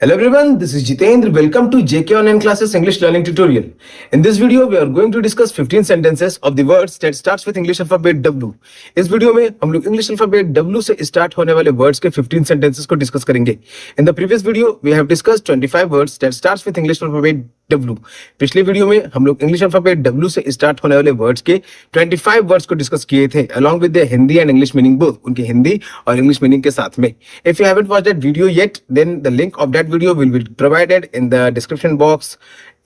Hello everyone, this is Jitendra. Welcome to JK Online Classes English Learning Tutorial. In this video, we are going to discuss 15 sentences of the words that starts with English alphabet W. इस video में हम लोग English alphabet W से start होने वाले words के 15 sentences को discuss करेंगे. In the previous video, we have discussed 25 words that starts with English alphabet W. पिछले वीडियो में हम लोग इंग्लिश अल्फाबेट W से स्टार्ट होने वाले वर्ड्स के 25 वर्ड्स को डिस्कस किए थे along with their Hindi and English meaning both, उनके हिंदी और इंग्लिश मीनिंग के साथ में. If you haven't watched that video yet, then the link of that video will be provided in the description box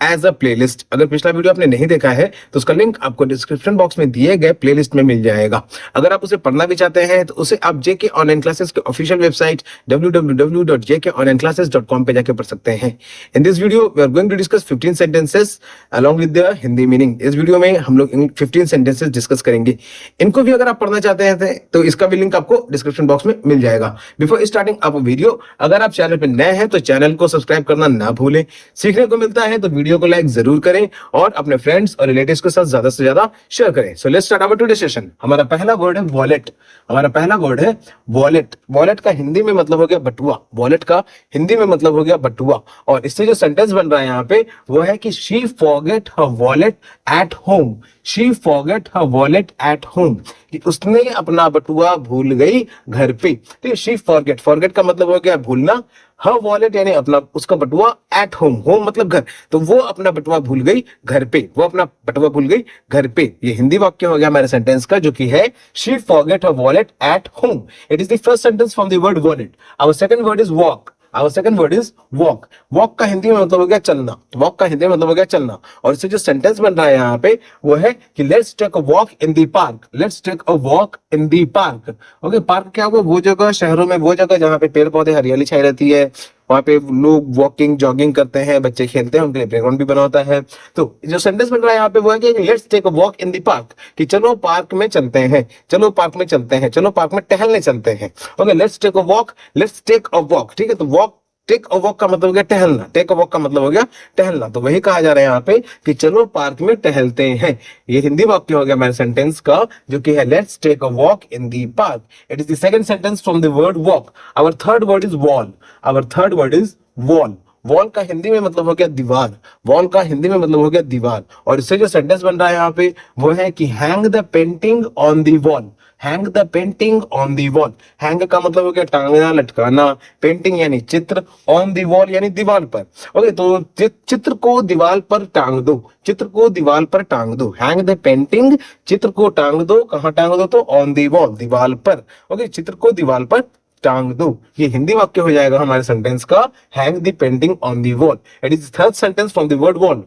as a playlist. अगर पिछला video आपने नहीं देखा है तो उसका लिंक आपको डिस्क्रिप्शन बॉक्स में दिए गए प्लेलिस्ट में मिल जाएगा. अगर आप उसे पढ़ना भी चाहते हैं तो उसे आप जेके ऑनलाइन क्लासेस के ऑफिशियल वेबसाइट www.jkonlineclasses.com पे जाके पढ़ सकते हैं. In this video we are going to discuss 15 sentences along with the Hindi meaning. इस वीडियो में हम लोग 15 सेंटेंसेस डिस्कस करेंगे. इनको भी अगर आप पढ़ना चाहते हैं तो इसका भी लिंक आपको डिस्क्रिप्शन बॉक्स में मिल जाएगा. बिफोर स्टार्टिंग अप वीडियो, अगर आप चैनल पर नए हैं तो चैनल को सब्सक्राइब करना ना भूलें. सीखने को मिलता है तो वीडियो को लाइक जरूर करें और अपने फ्रेंड्स और रिलेटिव्स के साथ ज्यादा से ज्यादा शेयर करें. So let's start our today session. हमारा पहला वर्ड है वॉलेट. हमारा पहला वर्ड है वॉलेट. वॉलेट का हिंदी में मतलब हो गया बटुआ. वॉलेट का हिंदी में मतलब हो गया बटुआ. और इससे जो सेंटेंस बन रहा है यहाँ पे वो है कि she forget her wallet at home. She forget her wallet at home, कि उसने अपना बटुआ भूल गई घर पे. ठीक है, शी फॉरगेट. फॉरगेट का मतलब हो गया भूलना. हर वॉलेट यानी अपना उसका बटुआ. एट होम, होम मतलब घर, तो वो अपना बटुआ भूल गई घर पे. वो अपना बटुआ भूल गई घर पे. ये हिंदी वाक्य हो गया हमारे सेंटेंस का, जो कि है she forget her wallet at home. It is the first sentence from the word wallet. Our second word is walk. Our second word is walk. Walk का हिंदी में मतलब हो गया चलना. Walk का हिंदी में मतलब हो गया चलना. और इससे जो सेंटेंस बन रहा है यहाँ पे वो है कि let's take a walk in the park. Let's take a walk in the park. Okay, park क्या होगा? वो जगह, शहरों में वो जगह जहाँ पे पेड़ पौधे हरियाली छाई रहती है. वहाँ पे लोग वॉकिंग जॉगिंग करते हैं, बच्चे खेलते हैं, उनके लिए प्लेग्राउंड भी बना होता है. तो जो सेंटेंस बन रहा है यहाँ पे वो है कि let's take a walk in the park, कि चलो पार्क में चलते हैं, चलो पार्क में चलते हैं, चलो पार्क में टहलने चलते हैं. Okay, let's take a walk, let's take a walk. ठीक है, तो वॉक, टेक अ वॉक का मतलब हो गया टहलना. टेक अ वॉक का मतलब हो गया टहलना. तो वही कहा जा रहा है यहाँ पे कि चलो पार्क में टहलते हैं. ये हिंदी वाक्य हो गया मेरे सेंटेंस का, जो कि है let's take a walk in the park. It is the second sentence from the word walk. Our third word is wall. Our third word is wall. Wall का हिंदी में मतलब हो गया दीवार. वॉल का हिंदी में मतलब हो गया दीवार. और इससे जो सेंटेंस बन रहा है यहाँ पे वो है कि hang the painting on the wall. Hang the painting on the wall. Hang का मतलब हो गया टांगना, लटकाना. पेंटिंग यानी चित्र. ऑन दी वॉल यानी दीवार पर. ओके, तो चित्र को दीवार पर टांग दो. चित्र को दीवार पर टांग दो. हैंग द पेंटिंग, चित्र को टांग दो. कहाँ टांग दो? तो ऑन दी वॉल, दीवार पर. ओके, चित्र को दीवार पर टांग दो. ये हिंदी वाक्य हो जाएगा हमारे सेंटेंस का, hang the painting on the wall. It is third sentence from the word wall.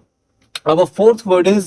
Our fourth word is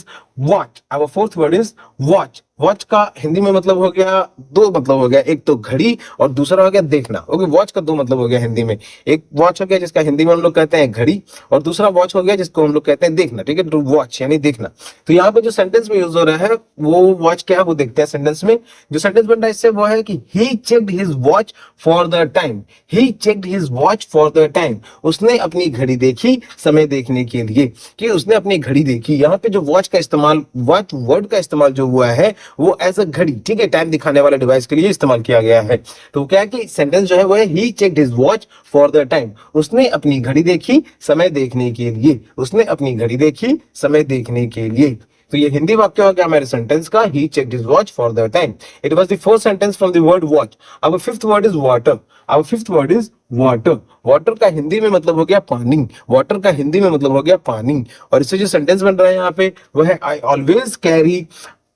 watch. Our fourth word is watch. Watch का हिंदी में मतलब हो गया, दो मतलब हो गया. एक तो घड़ी और दूसरा हो गया देखना. ओके, वॉच का दो मतलब हो गया हिंदी में. एक वॉच हो गया जिसका हिंदी में हम लोग कहते हैं घड़ी, और दूसरा वॉच हो गया जिसको हम लोग कहते हैं देखना. ठीक है, तो वॉच यानी देखना. तो यहाँ पे जो सेंटेंस में यूज हो रहा है वो वॉच क्या है वो देखते हैं सेंटेंस में. जो सेंटेंस बन रहा है इससे वो है कि he checked his watch for the time. He checked his watch for the time. उसने अपनी घड़ी देखी समय देखने के लिए. कि उसने अपनी घड़ी देखी. यहाँ पे जो वॉच का इस्तेमाल, वॉच वर्ड का इस्तेमाल जो हुआ है वो एज अ घड़ी, ठीक है, टाइम दिखाने वाले डिवाइस के लिए इस्तेमाल किया गया है. तो क्या है कि सेंटेंस जो है वो है he checked his watch for the time. उसने अपनी घड़ी देखी समय देखने के लिए. उसने अपनी घड़ी देखी समय देखने के लिए. तो ये हिंदी वाक्य हो गया हमारे सेंटेंस का, he checked his watch for the time. It was the fourth sentence from the word watch. Our fifth word is water. Our fifth word is water. Water का हिंदी में मतलब हो गया पानी. वाटर का हिंदी में मतलब हो गया पानी. और इससे जो सेंटेंस बन रहा है यहाँ पे वो है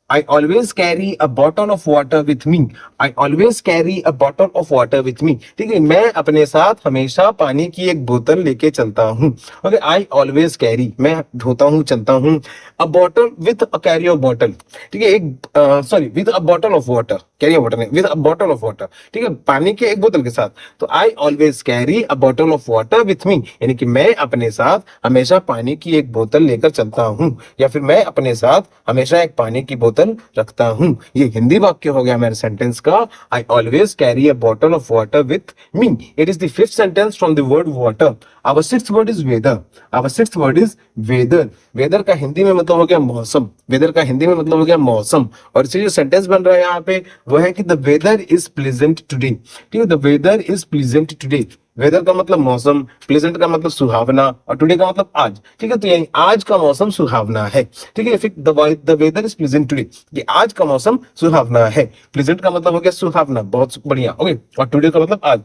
I always carry a bottle of water with me. I always carry a bottle of water with me. ठीक है, मैं अपने साथ हमेशा पानी की एक बोतल लेके चलता हूँ. ओके, I always carry, मैं ढोता हूँ, चलता हूँ. A bottle with a carry of bottle. ठीक है, एक with a bottle of water. Carry water नहीं, with a bottle of water. ठीक है, पानी के एक बोतल के साथ. तो I always carry a bottle of water with me. यानी कि मैं अपने साथ हमेशा पानी की एक बोतल लेकर चलता हूँ, या फिर मैं अपने साथ हमेशा एक पानी की बोतल रखता हूँ. ये हिंदी वाक्य हो गया मेरे सेंटेंस का, I always carry a bottle of water with me. It is the fifth sentence from the word water. Our sixth word is weather. Our sixth word is weather. weather का हिंदी में मतलब हो गया मौसम. weather का हिंदी में मतलब हो गया मौसम. और इससे जो सेंटेंस बन रहा है यहाँ पे वो है कि the weather is pleasant today. ठीक है, the weather is pleasant today. Weather का मतलब मौसम, प्लेजेंट का मतलब सुहावना, और टुडे का मतलब आज। ठीक है, तो ये आज का मौसम सुहावना है। ठीक है, the weather is pleasant today, ये आज का मौसम सुहावना है। प्लेजेंट का मतलब हो गया सुहावना, बहुत बढ़िया। ओके, और टुडे का मतलब आज,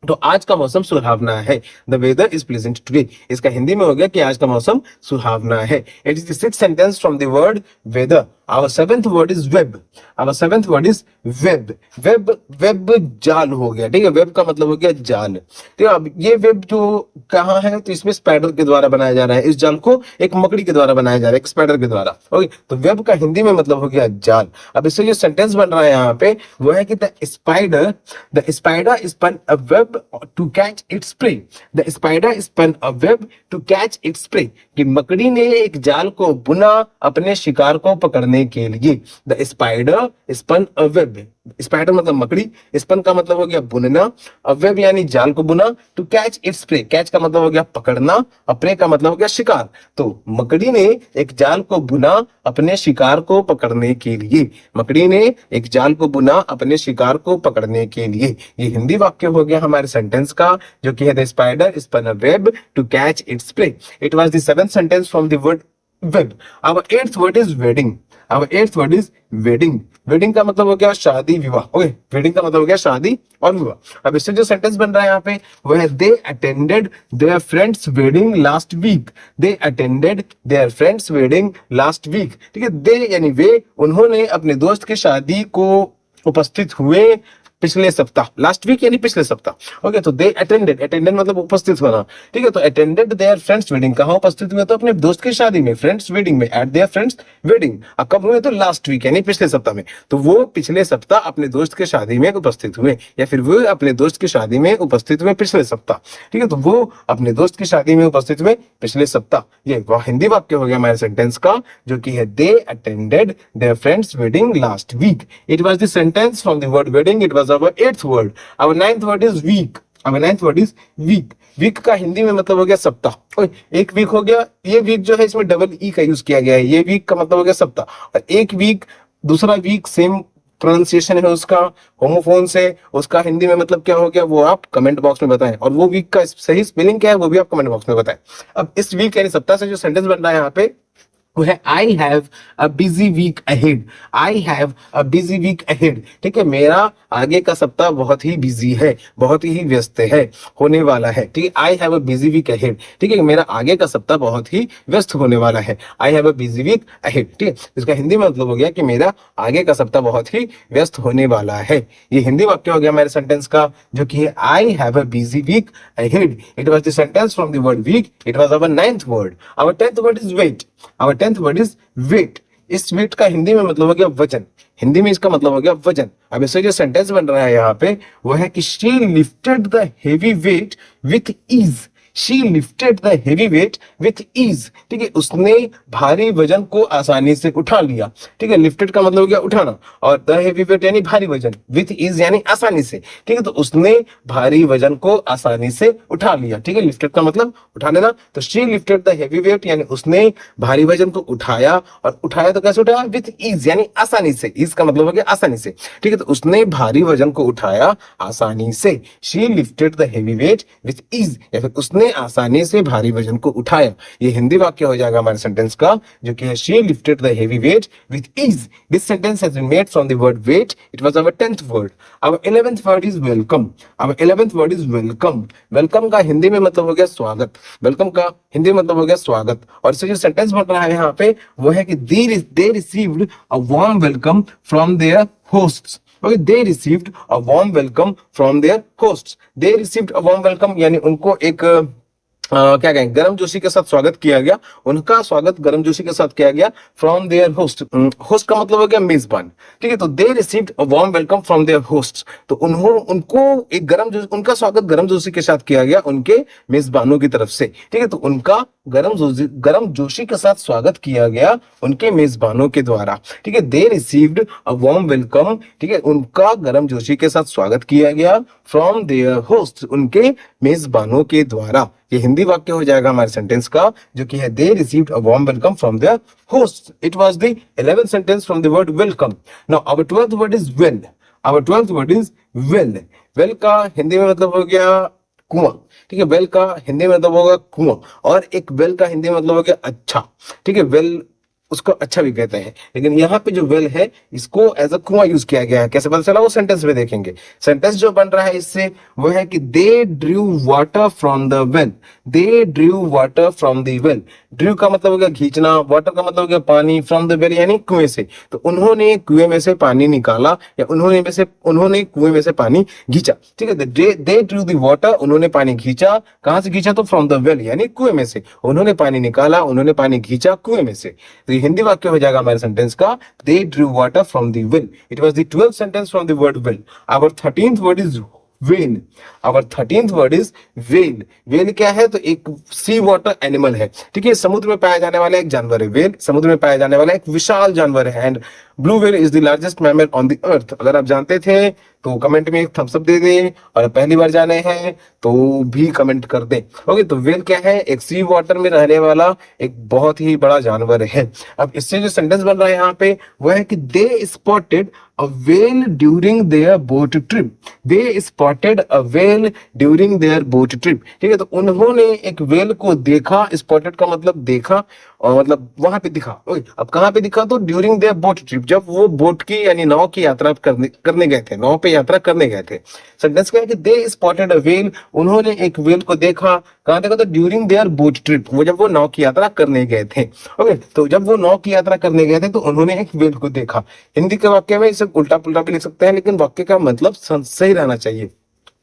तो आज का मौसम सुहावना है। The weather is pleasant today, इसका हिंदी में हो गया कि आज का मौसम सुहावना है। It is the sixth sentence from the word weather. Our seventh word is web. Our seventh word is web. Web, web जाल हो गया। ठीक है, वेब का मतलब हो गया जाल। ठीक है, अब ये वेब जो कहाँ है, तो इसमें स्पाइडर के द्वारा बनाया जा रहा है। इस जाल को एक मकड़ी के द्वारा बनाया जा रहा है, एक स्पाइडर के द्वारा। ओके, तो वेब का हिंदी में मतलब हो गया जाल। अब इससे जो सेंटेंस बन रहा है यहाँ पे वो है कि the spider spun a web to catch its prey. The spider spun a web to catch its prey, कि मकड़ी ने एक जाल को बुना अपने शिकार को पकड़ने के लिए। The spider spun a web, spider मतलब मकड़ी, स्पन का मतलब हो गया बुनना, अ वेब यानी जाल को बुना, to catch its prey, catch का मतलब हो गया पकड़ना, और प्रे का मतलब हो गया शिकार। तो मकड़ी ने एक जाल को बुना अपने शिकार को पकड़ने के लिए। मकड़ी ने एक जाल को बुना अपने शिकार को पकड़ने के लिए। ये हिंदी वाक्य हो गया हमारे सेंटेंस का, जो कि है the spider spun a web to catch its prey. It was the seventh sentence from the word web. Our eighth word is wedding. Our eighth word is wedding. Wedding का मतलब हो गया शादी विवाह। ओके, वेडिंग का मतलब हो गया शादी और विवाह। अब इससे जो सेंटेंस बन रहा है यहाँ पे वो है they attended their friends wedding last week. They attended their friends wedding last week. ठीक है, दे यानी वे, उन्होंने अपने दोस्त की शादी को उपस्थित हुए पिछले सप्ताह। लास्ट वीक यानी पिछले सप्ताह। ओके, तो दे अटेंडेड, अटेंडेड मतलब उपस्थित होना। ठीक है, तो अटेंडेड देयर फ्रेंड्स वेडिंग, कहाँ उपस्थित हुए, तो अपने दोस्त की शादी में, फ्रेंड्स वेडिंग में, एट देयर फ्रेंड्स वेडिंग। अब कब हुए, तो लास्ट वीक यानी पिछले सप्ताह में। तो वो पिछले सप्ताह अपने दोस्त की शादी में उपस्थित हुए, या फिर वो अपने दोस्त की शादी में उपस्थित हुए पिछले सप्ताह। ठीक है, तो वो अपने दोस्त की शादी में उपस्थित हुए पिछले सप्ताह। ये हिंदी वाक्य हो गया हमारे सेंटेंस का, जो कि है they attended their friends wedding last week. It was the sentence from the word wedding. It was our eighth word. Our ninth word is week. Our ninth word is week. Week का हिंदी में मतलब हो गया सप्ताह। एक week हो गया, ये वीक जो है इसमें डबल ई का यूज किया गया है। ये वीक का मतलब हो गया सप्ताह, और एक वीक, दूसरा वीक सेम प्रोनाउंसिएशन है उसका, होमोफोन से। उसका हिंदी में मतलब क्या हो गया वो आप कमेंट बॉक्स में बताएं, और वो वीक का सही स्पेलिंग क्या है वो भी आप कमेंट बॉक्स में बताएं। अब इस वीक यानी सप्ताह से जो सेंटेंस बन रहा है यहाँ पे वो है I have a busy week ahead. I have a busy week ahead. ठीक है, मेरा आगे का सप्ताह बहुत ही बिजी है, बहुत ही व्यस्त है, होने वाला है। ठीक है, I have a busy week ahead. ठीक है, मेरा आगे का सप्ताह बहुत ही व्यस्त होने वाला है। I have a busy week ahead. ठीक है, इसका हिंदी में मतलब हो गया कि मेरा आगे का सप्ताह बहुत ही व्यस्त होने वाला है। ये हिंदी वाक्य हो गया मेरे सेंटेंस का, जो कि है I have a busy week ahead. It was the sentence from the word week. It was our ninth word. Our tenth word is weight. Our tenth word is weight. इस वेट का हिंदी में मतलब हो गया वजन। हिंदी में इसका मतलब हो गया वजन। अब इससे जो सेंटेंस बन रहा है यहाँ पे वो है कि she lifted the heavy weight with ease. She lifted the heavy weight with ease. ठीक है, उसने भारी वजन को आसानी से उठा लिया। ठीक है, लिफ्टेड का मतलब हो गया उठाना, और द हेवी वेट यानी भारी वजन, विथ इज यानी आसानी से। ठीक है, तो उसने भारी वजन को आसानी से उठा लिया। ठीक है, लिफ्टेड का मतलब उठा लेना, तो she lifted the heavy weight यानी उसने भारी वजन को उठाया, और उठाया तो कैसे उठाया, विथ इज यानी आसानी से। इज का मतलब हो गया आसानी से। ठीक है, तो उसने भारी वजन को उठाया आसानी से। She lifted the heavy weight with is, या फिर उसने आसानी से भारी वजन को उठाया। ये हिंदी वाक्य हो जाएगा हमारे सेंटेंस का, जो कि है she lifted the heavy weight with ease. This sentence has been made from the word weight. It was our 10th word. Our 11th word is welcome. Our 11th word is welcome. Welcome का हिंदी में मतलब हो गया स्वागत। Welcome का हिंदी में मतलब हो गया स्वागत। और इससे जो सेंटेंस बन रहा है यहाँ पे वो है कि they received a warm welcome from their hosts. Okay, they received a warm welcome from their hosts. They received a warm welcome यानी उनको एक क्या कहें, गर्मजोशी के साथ स्वागत किया गया। उनका स्वागत गर्मजोशी के साथ किया गया फ्रॉम देयर होस्ट। होस्ट का मतलब हो गया मेजबान। ठीक है, तो दे received a warm welcome from their host, तो उनको एक उनका स्वागत गर्मजोशी के साथ किया गया उनके मेजबानों की तरफ से। ठीक है, तो उनका गर्मजोशी के साथ स्वागत किया गया उनके मेजबानों के द्वारा। ठीक है, they received a warm welcome. ठीक है, उनका गर्मजोशी के साथ स्वागत किया गया फ्रॉम देयर होस्ट, उनके मेजबानों के द्वारा। ये हिंदी वाक्य हो जाएगा हमारे सेंटेंस का, जो कि है they received a warm welcome from their host. It was the 11th sentence from the word welcome. Now our 12th word is well. Our 12th word is well. Well का हिंदी में मतलब हो गया कुआं। ठीक है, वेल का हिंदी में मतलब होगा कुआं, और एक वेल का हिंदी में मतलब हो गया अच्छा। ठीक है, वेल उसको अच्छा भी कहते हैं, लेकिन यहाँ पे जो वेल है इसको एज अ कुआं यूज किया गया है। कैसे पता चला, वो सेंटेंस में देखेंगे। सेंटेंस जो बन रहा है इससे वो है कि दे drew water from the well, they drew water from the well. Drew का मतलब हो गया खींचना, वाटर का मतलब हो गया पानी, फ्रॉम द वेल यानी कुएं से। तो उन्होंने कुएं में से पानी निकाला, या उन्होंने कुएं में से पानी खींचा। ठीक है, दे ड्रू द वाटर, उन्होंने पानी खींचा। कहां से खींचा, तो फ्रॉम द वेल यानी कुएं में से। उन्होंने पानी निकाला, उन्होंने पानी खींचा कुएं में से। तो ये हिंदी वाक्य हो जाएगा हमारे सेंटेंस का, they drew water from the well. It was the 12th sentence from the word well. Our 13th word is well. Our 13th word is well. Well क्या है, तो एक सी वाटर एनिमल है। ठीक है, समुद्र में पाया जाने वाला एक जानवर है वेल, समुद्र में पाया जाने वाला एक विशाल जानवर है। And blue whale is the largest mammal on the earth. अगर आप जानते थे तो कमेंट में एक थम्स अप दे दें, और पहली बार जाने हैं तो भी कमेंट कर दें। ओके, तो वेल क्या है, एक सी वाटर में रहने वाला एक बहुत ही बड़ा जानवर है। अब इससे जो सेंटेंस बन रहा है यहाँ पे वो है कि दे spotted a whale during their boat trip. They spotted a whale during their boat trip. ठीक है, तो उन्होंने एक वेल को देखा। स्पॉटेड का मतलब देखा, और मतलब वहां पे दिखा। ओके, अब कहाँ पे दिखा, तो ड्यूरिंग देयर बोट ट्रिप, जब वो बोट की यानी नाव की यात्रा करने गए थे, नाव पे यात्रा करने गए थे। सेंटेंस क्या है कि दे स्पॉटेड अ वेल, उन्होंने एक वेल को देखा। कहाँ देखा, तो ड्यूरिंग देयर बोट ट्रिप, वो जब वो नाव की यात्रा करने गए थे। ओके, तो जब वो नाव की यात्रा करने गए थे तो उन्होंने एक वेल को देखा। हिंदी के वाक्य में इसे उल्टा पुल्टा भी लिख सकते हैं, लेकिन वाक्य का मतलब सही रहना चाहिए।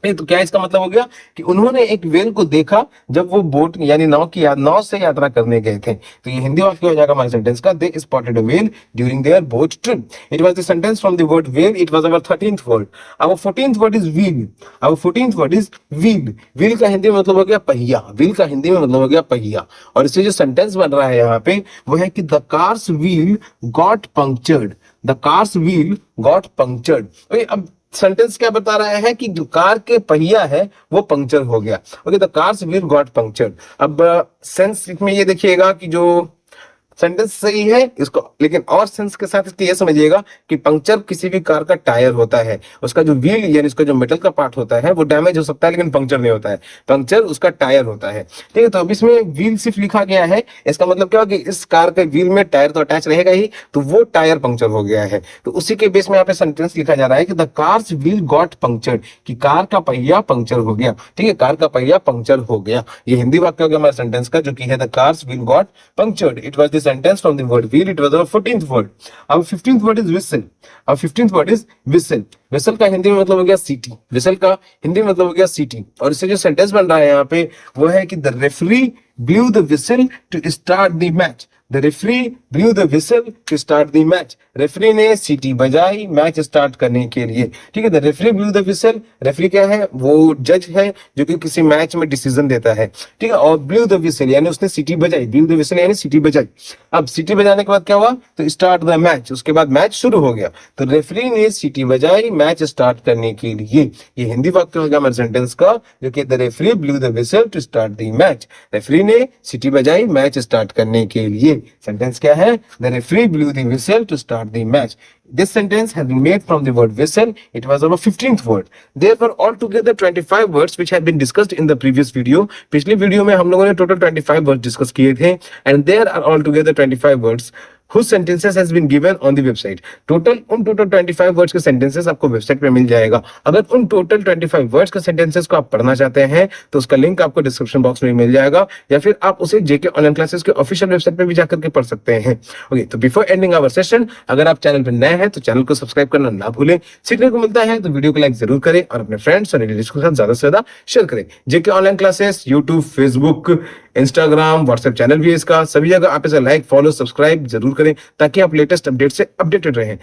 तो क्या इसका मतलब हो गया कि उन्होंने एक वेल को देखा जब वो बोट यानी नाव से यात्रा करने गए थे। तो ये हिंदी वाक्य हो जाएगा हमारे सेंटेंस का, they spotted a whale during their boat trip. It was the sentence from the word whale. It was our 13th word. Our 14th word is wheel. Our 14th word is wheel. Wheel का हिंदी में मतलब हो गया पहिया। Wheel का हिंदी में मतलब हो गया पहिया। और इससे जो सेंटेंस बन रहा है यहाँ पे वो है कि the cars wheel got punctured. The cars wheel got punctured. अब सेंटेंस क्या बता रहा है कि जो कार के पहिया है वो पंक्चर हो गया। Okay, the cars wheel got punctured. अब सेंस में ये देखिएगा कि जो सेंटेंस सही है इसको, लेकिन और सेंस के साथ इसके ये समझिएगा कि पंक्चर किसी भी कार का टायर होता है। उसका जो व्हील यानी उसका जो मेटल का पार्ट होता है वो डैमेज हो सकता है, लेकिन पंक्चर नहीं होता है। पंक्चर उसका टायर होता है। ठीक है, तो अब इसमें व्हील सिर्फ लिखा गया है, इसका मतलब क्या हो कि इस कार के व्हील में टायर तो अटैच रहेगा ही, तो वो टायर पंक्चर हो गया है। तो उसी के बेस में यहाँ पे सेंटेंस लिखा जा रहा है कि the cars wheel got punctured, कि कार का पहिया पंक्चर हो गया। ठीक है, कार का पहिया पंक्चर हो गया। ये हिंदी वाक्य हो गया हमारे सेंटेंस का, जो कि है the cars wheel got punctured. It was the sentence from the word wheel. It was our 14th word. Our 15th word is whistle. Our 15th word is whistle. whistle का हिंदी में मतलब हो गया सीटी। whistle का हिंदी में मतलब हो गया सीटी। और इससे जो सेंटेंस बन रहा है यहाँ पे वो है कि the referee blew the whistle to start the match. The referee blew the whistle to start the match. Referee ने सीटी बजाई मैच स्टार्ट करने के लिए। ठीक है, the referee blew the whistle. Referee क्या है, वो जज है जो कि किसी मैच में डिसीजन देता है। ठीक है, और blew the whistle यानी उसने सीटी बजाई। blew the whistle यानी सीटी बजाई। अब सीटी बजाने के बाद क्या हुआ, तो स्टार्ट द मैच, उसके बाद मैच शुरू हो गया। तो रेफरी ने सीटी बजाई मैच स्टार्ट करने के लिए। ये हिंदी वाक्य होगा हमारे सेंटेंस का, जो कि the referee blew the whistle to start the match. Referee ने सीटी बजाई मैच स्टार्ट करने के लिए। सेंटेंस क्या है, the referee blew the whistle to start the match. This sentence has been made from the word whistle. It was our 15th word. There were altogether 25 words which had been discussed in the previous video. पिछली video में हम लोगों ने total 25 words discuss किए थे, and there are altogether 25 words whose sentences has been given on the website. Total 25 words के sentences आपको website पे मिल जाएगा। अगर उन टोटल 25 वर्ड्स के सेंटेंसेस को आप पढ़ना चाहते हैं तो उसका लिंक आपको डिस्क्रिप्शन बॉक्स में मिल जाएगा, या फिर आप उसे जेके ऑनलाइन क्लासेस के ऑफिशियल वेबसाइट पे भी जाकर के पढ़ सकते हैं। ओके, तो बिफोर एंडिंग आवर सेशन, अगर आप चैनल पर नए हैं तो चैनल को सब्सक्राइब करना ना भूलें। सीखने को मिलता है तो वीडियो को लाइक जरूर करें और अपने फ्रेंड्स और रिलेटिव्स के साथ ज्यादा से ज्यादा शेयर करें। JK online classes YouTube, Facebook, Instagram, WhatsApp channel भी है इसका। सभी जगह आप इसे लाइक, फॉलो, सब्सक्राइब जरूर करें ताकि आप लेटेस्ट अपडेट से अपडेटेड रहें।